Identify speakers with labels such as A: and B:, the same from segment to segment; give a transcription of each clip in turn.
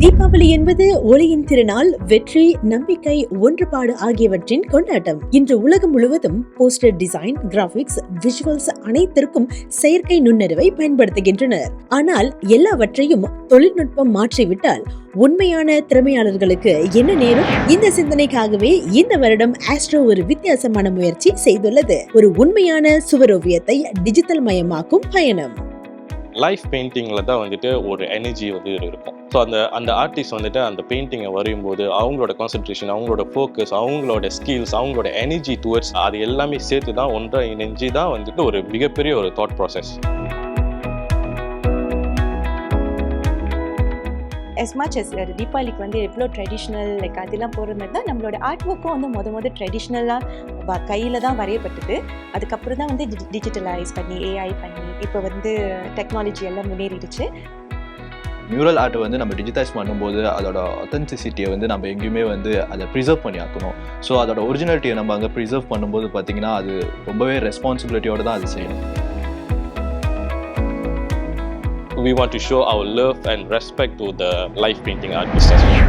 A: தீபாவளி என்பது ஒளியின் திருநாள், வெற்றி, நம்பிக்கை, ஒன்றுபாடு ஆகியவற்றின் கொண்டாட்டம். இன்று உலகம் முழுவதும் போஸ்டர் டிசைன், கிராபிக்ஸ், விஷுவல்ஸ் அனைத்திற்கும் செயற்கை நுண்ணறிவை பயன்படுத்துகின்றனர். ஆனால் எல்லாவற்றையும் தொழில்நுட்பம் மாற்றிவிட்டால் உண்மையான திறமையாளர்களுக்கு என்ன நேரும்? இந்த சிந்தனைக்காகவே இந்த வருடம் ஆஸ்ட்ரோ ஒரு வித்தியாசமான முயற்சி செய்துள்ளது. ஒரு உண்மையான சுவரோவியத்தை டிஜிட்டல் மயமாக்கும் பயணம்.
B: லைஃப் பெயிண்டிங்கில் தான் வந்துட்டு ஒரு எனர்ஜி வந்து இருக்கும். ஸோ அந்த ஆர்டிஸ்ட் வந்துட்டு அந்த பெயிண்டிங்கை வரையும்போது அவங்களோட கான்சன்ட்ரேஷன், அவங்களோட ஃபோக்கஸ், அவங்களோட ஸ்கில்ஸ், அவங்களோட எனர்ஜி டுவர்ட்ஸ் அது எல்லாமே சேர்த்து தான் ஒன்றாக இணைஞ்சி தான் வந்துட்டு ஒரு மிகப்பெரிய ஒரு thought process.
C: as much as தீபாவளிக்கு வந்து எவ்வளோ ட்ரெடிஷ்னல் அதெல்லாம் போகிற மாதிரி தான் நம்மளோட ஆர்ட் ஒர்க்கும் வந்து மொதல் ட்ரெடிஷ்னலாக கையில் தான் வரையப்பட்டது. அதுக்கப்புறம் தான் வந்து டிஜிட்டலைஸ் பண்ணி ஏஐ பண்ணி இப்போ வந்து டெக்னாலஜி எல்லாம் முன்னேறிடுச்சு.
D: மியூரல் ஆர்ட்டை வந்து நம்ம டிஜிட்டைஸ் பண்ணும்போது அதோட ஆத்தென்டிசிட்டியை வந்து நம்ம எங்கேயுமே வந்து அதை ப்ரிசர்வ் பண்ணி ஆக்கணும். ஸோ அதோட ஒரிஜினாலிட்டியை நம்ம அங்கே ப்ரிசர்வ் பண்ணும்போது பார்த்திங்கன்னா அது ரொம்பவே ரெஸ்பான்சிபிலிட்டியோடு தான் அது செய்யணும்.
B: We want to show our love and respect to the life painting artists as well.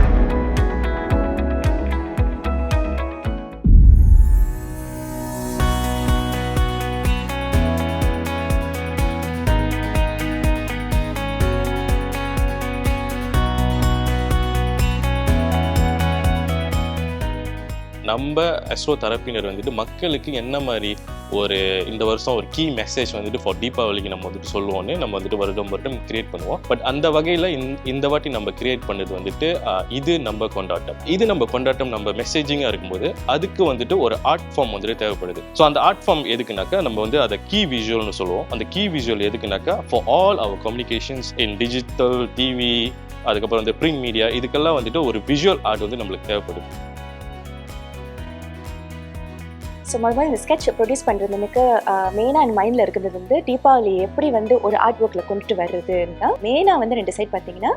B: நம்ம அஸ்ட்ரோ தரப்பினர் வந்துட்டு மக்களுக்கு என்ன மாதிரி ஒரு இந்த வருஷம் ஒரு கீ மெசேஜ் வந்துட்டு ஃபார் தீபாவளிக்கு நம்ம வந்துட்டு சொல்லுவோன்னு நம்ம வந்துட்டு வருடம் கிரியேட் பண்ணுவோம். பட் அந்த வகையில் இந்த வாட்டி நம்ம கிரியேட் பண்ணது வந்துட்டு இது நம்ம கொண்டாட்டம் நம்ம மெசேஜிங்காக இருக்கும்போது அதுக்கு வந்துட்டு ஒரு ஆர்ட் ஃபார்ம் வந்துட்டு தேவைப்படுது. ஸோ அந்த ஆர்ட் ஃபார்ம் எதுக்குனாக்கா நம்ம வந்து அதை கீ விஷுவல்னு சொல்லுவோம். அந்த கீ விஷுவல் எதுக்குனாக்கா for all our communications in digital, TV, அதுக்கப்புறம் வந்து பிரிண்ட் மீடியா, இதுக்கெல்லாம் வந்துட்டு ஒரு விஷுவல் ஆர்ட் வந்து நம்மளுக்கு தேவைப்படுது.
C: ஸோ மறுபடியும் இந்த ஸ்கெட்ச் ப்ரொடியூஸ் பண்ணுறது எனக்கு மெயினாக என் மைண்டில் இருக்கிறது வந்து தீபாவளி எப்படி வந்து ஒரு ஆர்ட் ஒர்க்கில் கொண்டுட்டு வர்றதுன்னா மெயினாக வந்து 2 சைட் பார்த்தீங்கன்னா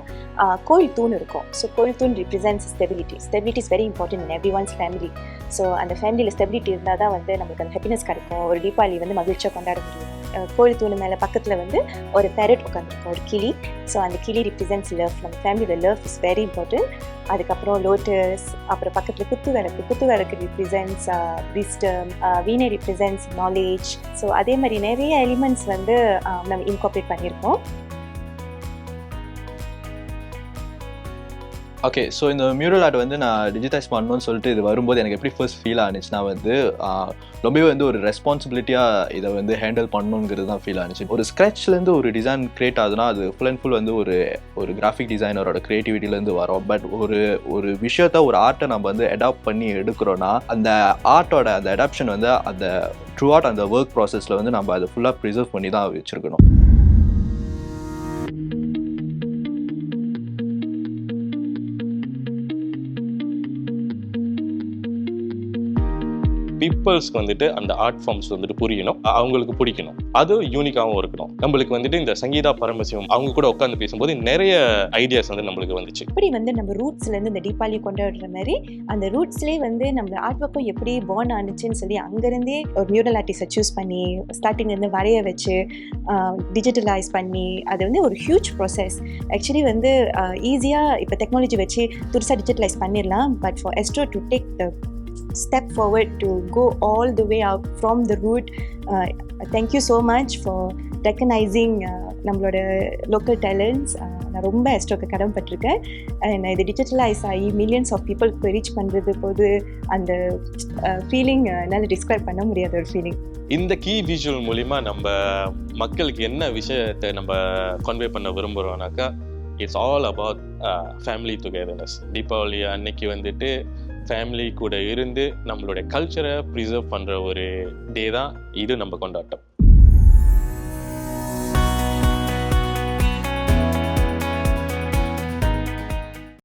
C: கோயில் தூண் இருக்கும். ஸோ கோயில் தூண் represents stability is very important in everyone's family. So அந்த ஃபேமிலியில் ஸ்டெபிலிட்டி இருந்தால் தான் வந்து நமக்கு அந்த ஹாப்பினஸ் கிடைக்கும், ஒரு தீபாவளி வந்து மகிழ்ச்சியாக கொண்டாட முடியும். கோயில் தூண் மேலே பக்கத்தில் வந்து ஒரு பேரட் உட்காந்துருக்கும், ஒரு கிளி. ஸோ அந்த கிளி ரிப்ரசென்ட்ஸ் லவ், நம்ம ஃபேமிலியோட லவ் இஸ் வெரி இம்பார்ட்டன்ட். அதுக்கப்புறம் லோட்டஸ், அப்புறம் பக்கத்தில் குத்து விளக்கு ரிப்ரசென்ட்ஸ் விஸ்டம், வீணை ரிப்ரசென்ட்ஸ் நாலேஜ். ஸோ அதே மாதிரி நிறைய எலிமெண்ட்ஸ் வந்து நம்ம இன்கார்பரேட் பண்ணியிருக்கோம்.
D: ஓகே, ஸோ இந்த மியூரல் ஆர்ட் வந்து நான் டிஜிட்டைஸ் பண்ணணும்னு சொல்லிட்டு இது வரும்போது எனக்கு எப்படி ஃபர்ஸ்ட் ஃபீல் ஆனிச்சுன்னா வந்து ரொம்பவே வந்து ஒரு ரெஸ்பான்சிபிலிட்டியாக இதை வந்து ஹேண்டில் பண்ணணுங்கிறது தான் ஃபீல் ஆனிச்சு. ஒரு ஸ்க்ராட்ச்லேருந்து ஒரு டிசைன் க்ரியேட் ஆகுதுன்னா அது ஃபுல் அண்ட் ஃபுல் வந்து ஒரு கிராஃபிக் டிசைனரோட க்ரியேட்டிவிட்டிலேருந்து வரும். பட் ஒரு விஷயத்த ஒரு ஆர்ட்டை நம்ம வந்து அடாப்ட் பண்ணி எடுக்கிறோன்னா அந்த ஆர்ட்டோட அந்த அடாப்ஷன் வந்து அந்த த்ரூ அவுட் அந்த ஒர்க் ப்ராசஸில் வந்து நம்ம அதை ஃபுல்லாக ப்ரிசர்வ் பண்ணி தான் வச்சுருக்கணும்.
B: பீப்புள்ஸ்க்கு வந்துட்டு அந்த ஆர்ட் ஃபார்ம்ஸ் வந்துட்டு புரியணும், அவங்களுக்கு பிடிக்கணும், அது யூனிக்காகவும் இருக்கணும். நம்மளுக்கு வந்துட்டு இந்த சங்கீதா பரமசிவம் அவங்க கூட உட்காந்து பேசும்போது நிறைய ஐடியாஸ் வந்து நம்மளுக்கு வந்துச்சு.
C: இப்படி வந்து நம்ம ரூட்ஸ்லேருந்து இந்த தீபாவளி கொண்டாடுற மாதிரி அந்த ரூட்ஸ்லேயே வந்து நம்ம ஆர்ட் ஒர்க்கும் எப்படி பார்ன் ஆனிச்சுன்னு சொல்லி அங்கேருந்தே ஒரு மியூரல் ஆர்டிஸ்டை சூஸ் பண்ணி ஸ்டார்டிங்லேருந்து வரைய வச்சு டிஜிட்டலைஸ் பண்ணி அது வந்து ஒரு ஹியூஜ் ப்ராசஸ். ஆக்சுவலி வந்து ஈஸியாக இப்போ டெக்னாலஜி வச்சு துரிசாக டிஜிட்டலைஸ் பண்ணிடலாம். But for Astro to take the step forward to go all the way out from the root. Thank you so much for recognizing நம்மளோட லோக்கல் டேலண்ட்ஸ். நான் ரொம்ப எஸ்ட்ரோக்கு கடமைப்பட்டிருக்கேன். இது டிஜிட்டலைஸ் ஆகி மில்லியன்ஸ் ஆஃப் பீப்புளுக்கு ரீச் பண்ணுறது போது அந்த ஃபீலிங் என்னால் டிஸ்கிரைப் பண்ண முடியாத ஒரு ஃபீலிங்.
B: இந்த கீ விஷுவல் மூலிமா நம்ம மக்களுக்கு என்ன விஷயத்தை நம்ம கன்வே பண்ண விரும்புகிறோம்னாக்கா it's all about family togetherness. Deepavali அன்னைக்கு வந்துட்டு ஃபேமிலி கூட இருந்து நம்மளுடைய கல்ச்சரை ப்ரிசர்வ் பண்ணுற ஒரு டே தான் இது நம்ம கொண்டாட்டம்.